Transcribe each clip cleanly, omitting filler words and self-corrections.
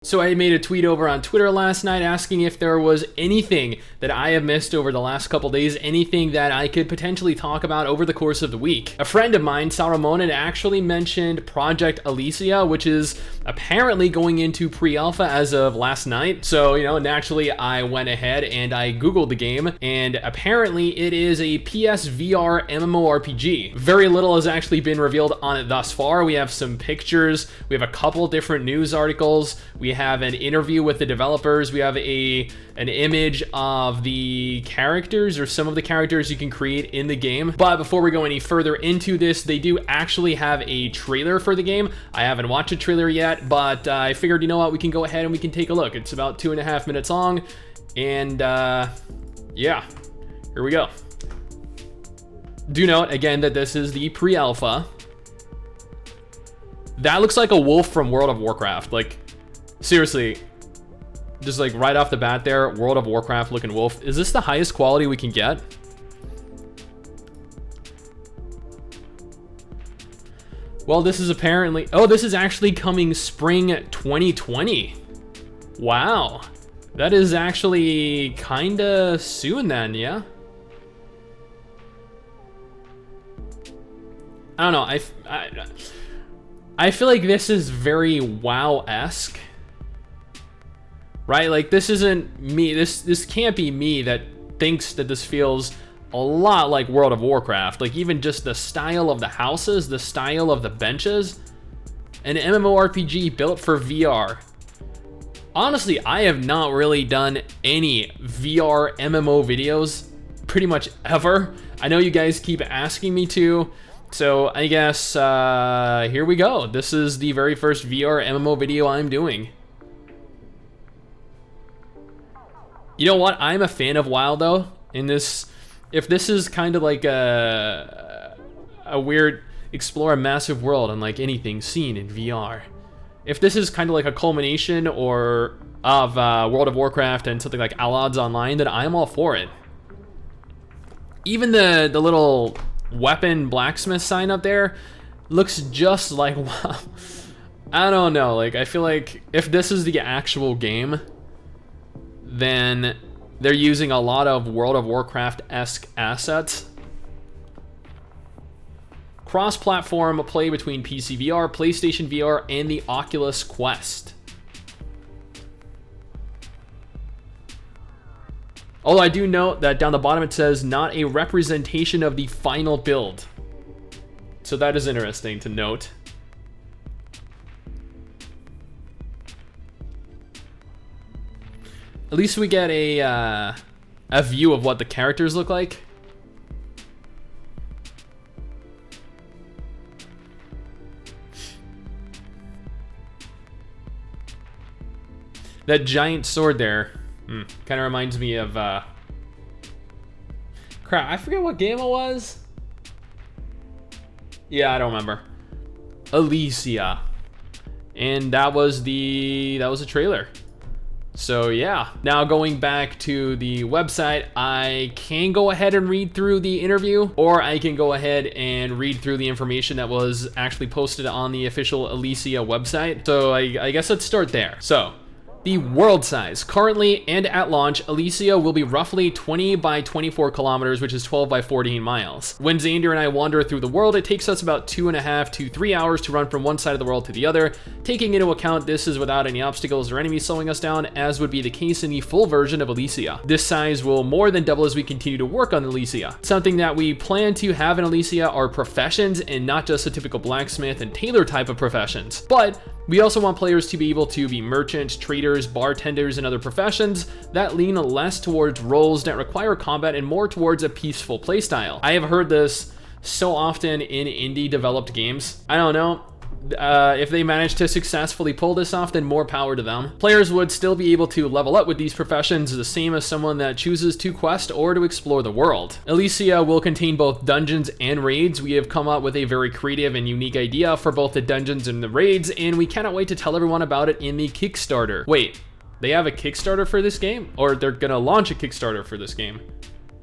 So I made a tweet over on Twitter last night asking if there was anything that I have missed over the last couple days, anything that I could potentially talk about over the course of the week. A friend of mine, Sarumonin, actually mentioned Project Ilysia, which is apparently going into pre-alpha as of last night. So, naturally I went ahead and I Googled the game, and apparently it is a PS VR MMORPG. Very little has actually been revealed on it thus far. We have some pictures, we have a couple different news articles, we have an interview with the developers, we have an image of the characters, or some of the characters you can create in the game. But before we go any further into this, they do actually have a trailer for the game. I haven't watched a trailer yet, but I figured, we can go ahead and we can take a look. It's about 2.5 minutes long, and yeah, here we go. Do note again that this is the pre-alpha. That looks like a wolf from World of Warcraft. Like, seriously, just like right off the bat there, World of Warcraft looking wolf. Is this the highest quality we can get? Well, this is apparently, oh, this is actually coming spring 2020. Wow. That is actually kinda soon then, yeah? I don't know, I feel like this is very WoW-esque. Right? Like, this isn't me. This can't be me that thinks that this feels a lot like World of Warcraft. Like, even just the style of the houses, the style of the benches. An MMORPG built for VR. Honestly, I have not really done any VR MMO videos pretty much ever. I know you guys keep asking me to. So I guess here we go. This is the very first VR MMO video I'm doing. You know what? I'm a fan of WoW though. In this, if this is kind of like a weird explore a massive world unlike anything seen in VR. If this is kind of like a culmination of World of Warcraft and something like Allods Online, then I'm all for it. Even the little weapon blacksmith sign up there looks just like WoW. I don't know. Like, I feel like if this is the actual game, then they're using a lot of World of Warcraft-esque assets. Cross-platform play between PC VR, PlayStation VR, and the Oculus Quest. Although I do note that down the bottom it says not a representation of the final build. So that is interesting to note. At least we get a view of what the characters look like. That giant sword there kind of reminds me of crap, I forget what game it was. Yeah, I don't remember. Ilysia. And that was a trailer. So yeah, now going back to the website, I can go ahead and read through the interview, or I can go ahead and read through the information that was actually posted on the official Ilysia website. So I guess let's start there. So, the world size. Currently and at launch, Ilysia will be roughly 20 by 24 kilometers, which is 12 by 14 miles. When Xander and I wander through the world, it takes us about 2.5 to 3 hours to run from one side of the world to the other. Taking into account this is without any obstacles or enemies slowing us down, as would be the case in the full version of Ilysia. This size will more than double as we continue to work on Ilysia. Something that we plan to have in Ilysia are professions, and not just a typical blacksmith and tailor type of professions. But we also want players to be able to be merchants, traders, bartenders, and other professions that lean less towards roles that require combat and more towards a peaceful playstyle. I have heard this so often in indie developed games. I don't know. If they manage to successfully pull this off, then more power to them. Players would still be able to level up with these professions the same as someone that chooses to quest or to explore the world. Ilysia will contain both dungeons and raids. We have come up with a very creative and unique idea for both the dungeons and the raids, and we cannot wait to tell everyone about it in the Kickstarter. Wait, they have a Kickstarter for this game? Or they're gonna launch a Kickstarter for this game?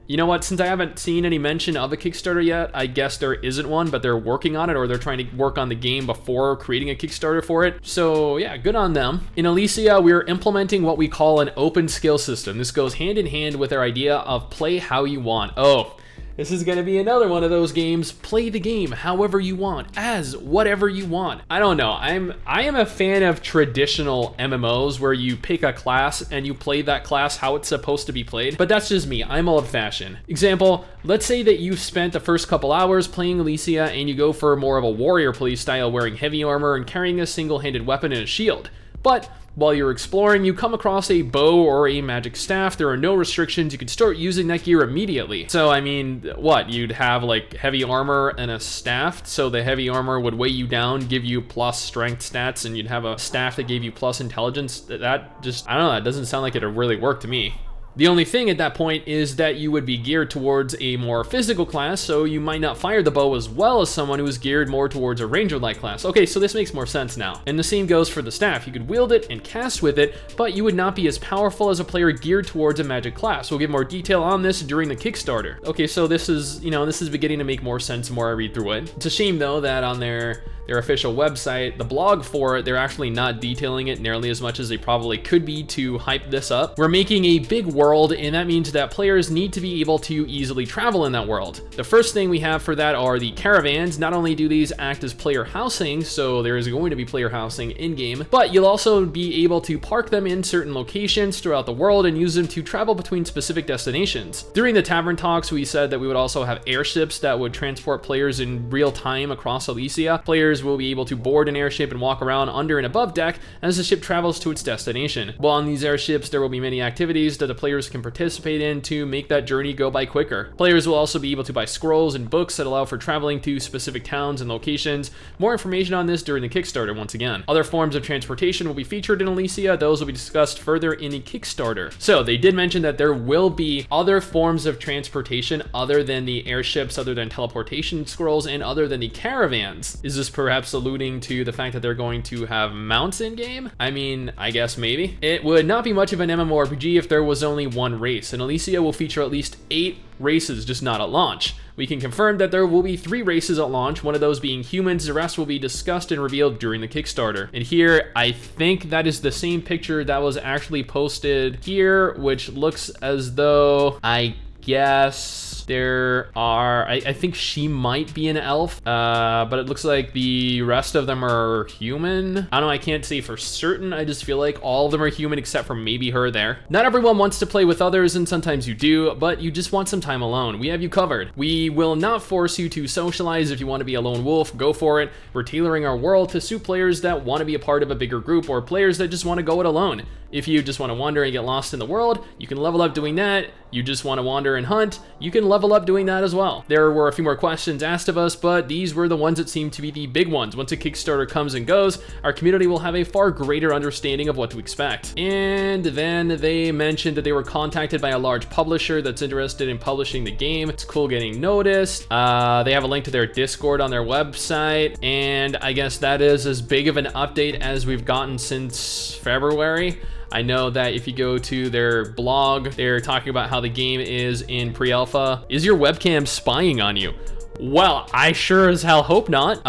You know what, since I haven't seen any mention of a Kickstarter yet, I guess there isn't one, but they're working on it, or they're trying to work on the game before creating a Kickstarter for it. So yeah, good on them. In Ilysia, we're implementing what we call an open skill system. This goes hand in hand with our idea of play how you want. Oh, this is going to be another one of those games. Play the game however you want, as whatever you want. I don't know. I am a fan of traditional MMOs where you pick a class and you play that class how it's supposed to be played. But that's just me. I'm old-fashioned. Example, let's say that you've spent the first couple hours playing Ilysia and you go for more of a warrior play style, wearing heavy armor and carrying a single-handed weapon and a shield. But while you're exploring, you come across a bow or a magic staff. There are no restrictions. You can start using that gear immediately. So, I mean, what? You'd have like heavy armor and a staff. So the heavy armor would weigh you down, give you plus strength stats, and you'd have a staff that gave you plus intelligence. That just, I don't know, that doesn't sound like it'd really work to me. The only thing at that point is that you would be geared towards a more physical class, so you might not fire the bow as well as someone who is geared more towards a ranger-like class. Okay, so this makes more sense now. And the same goes for the staff. You could wield it and cast with it, but you would not be as powerful as a player geared towards a magic class. We'll give more detail on this during the Kickstarter. Okay, so this is, this is beginning to make more sense the more I read through it. It's a shame though that on their official website, the blog for it, they're actually not detailing it nearly as much as they probably could be to hype this up. We're making a big world, and that means that players need to be able to easily travel in that world. The first thing we have for that are the caravans. Not only do these act as player housing, so there is going to be player housing in-game, but you'll also be able to park them in certain locations throughout the world and use them to travel between specific destinations. During the tavern talks, we said that we would also have airships that would transport players in real time across Ilysia. Players will be able to board an airship and walk around under and above deck as the ship travels to its destination. While on these airships, there will be many activities that the players can participate in to make that journey go by quicker. Players will also be able to buy scrolls and books that allow for traveling to specific towns and locations. More information on this during the Kickstarter once again. Other forms of transportation will be featured in Ilysia. Those will be discussed further in the Kickstarter. So they did mention that there will be other forms of transportation other than the airships, other than teleportation scrolls, and other than the caravans. Is this perhaps alluding to the fact that they're going to have mounts in game? I mean, I guess maybe. It would not be much of an MMORPG if there was only one race, and Ilysia will feature at least 8 races, just not at launch. We can confirm that there will be 3 races at launch, one of those being humans. The rest will be discussed and revealed during the Kickstarter. And here, I think that is the same picture that was actually posted here, which looks as though, I guess there are, I think she might be an elf, but it looks like the rest of them are human. I don't know, I can't say for certain. I just feel like all of them are human except for maybe her there. Not everyone wants to play with others, and sometimes you do, but you just want some time alone. We have you covered. We will not force you to socialize. If you want to be a lone wolf, go for it. We're tailoring our world to suit players that want to be a part of a bigger group, or players that just want to go it alone. If you just want to wander and get lost in the world, you can level up doing that. You just want to wander and hunt, you can level up doing that as well. There were a few more questions asked of us, but these were the ones that seemed to be the big ones. Once a Kickstarter comes and goes, our community will have a far greater understanding of what to expect. And then they mentioned that they were contacted by a large publisher that's interested in publishing the game. It's cool getting noticed. They have a link to their Discord on their website, and I guess that is as big of an update as we've gotten since February. I know that if you go to their blog, they're talking about how the game is in pre-alpha. Is your webcam spying on you? Well, I sure as hell hope not.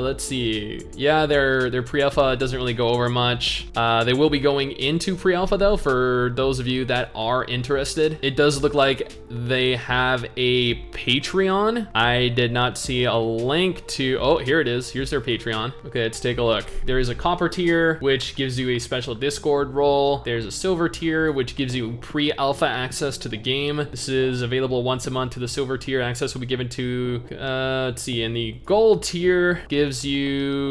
Let's see. Yeah, their pre-alpha doesn't really go over much. They will be going into pre-alpha though, for those of you that are interested. It does look like they have a Patreon. I did not see a link to, oh, here it is. Here's their Patreon. Okay, let's take a look. There is a copper tier, which gives you a special Discord role. There's a silver tier, which gives you pre-alpha access to the game. This is available once a month. To the silver tier, access will be given to, let's see, and the gold tier gives you,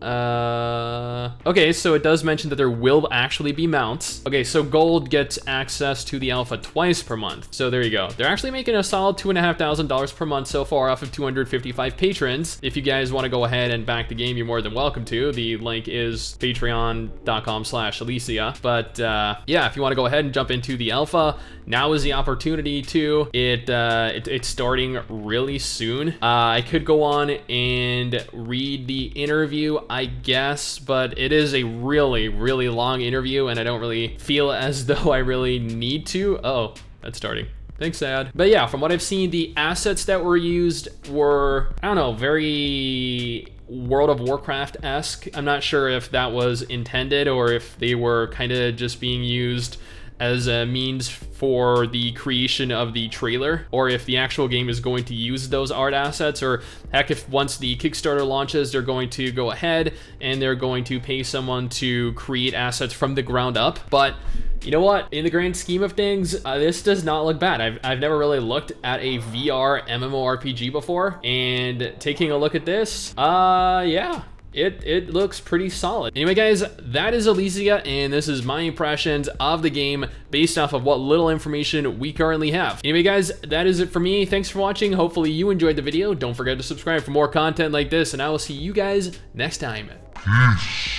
okay, so it does mention that there will actually be mounts. Okay, so gold gets access to the alpha twice per month. So there you go. They're actually making a solid $2,500 per month so far off of 255 patrons. If you guys want to go ahead and back the game, you're more than welcome to. The link is patreon.com/Ilysia. But yeah, if you want to go ahead and jump into the alpha, now is the opportunity to. It's starting really soon. I could go on and read the interview, I guess, but it is a really, really long interview, and I don't really feel as though I really need to. Oh, that's starting. Thanks, Sad. But yeah, from what I've seen, the assets that were used were, I don't know, very World of Warcraft-esque. I'm not sure if that was intended or if they were kind of just being used as a means for the creation of the trailer, or if the actual game is going to use those art assets, or heck, if once the Kickstarter launches, they're going to go ahead and they're going to pay someone to create assets from the ground up. But you know what? In the grand scheme of things, this does not look bad. I've never really looked at a VR MMORPG before, and taking a look at this, yeah. It looks pretty solid. Anyway, guys, that is Ilysia, and this is my impressions of the game based off of what little information we currently have. Anyway, guys, that is it for me. Thanks for watching. Hopefully you enjoyed the video. Don't forget to subscribe for more content like this, and I will see you guys next time. Peace.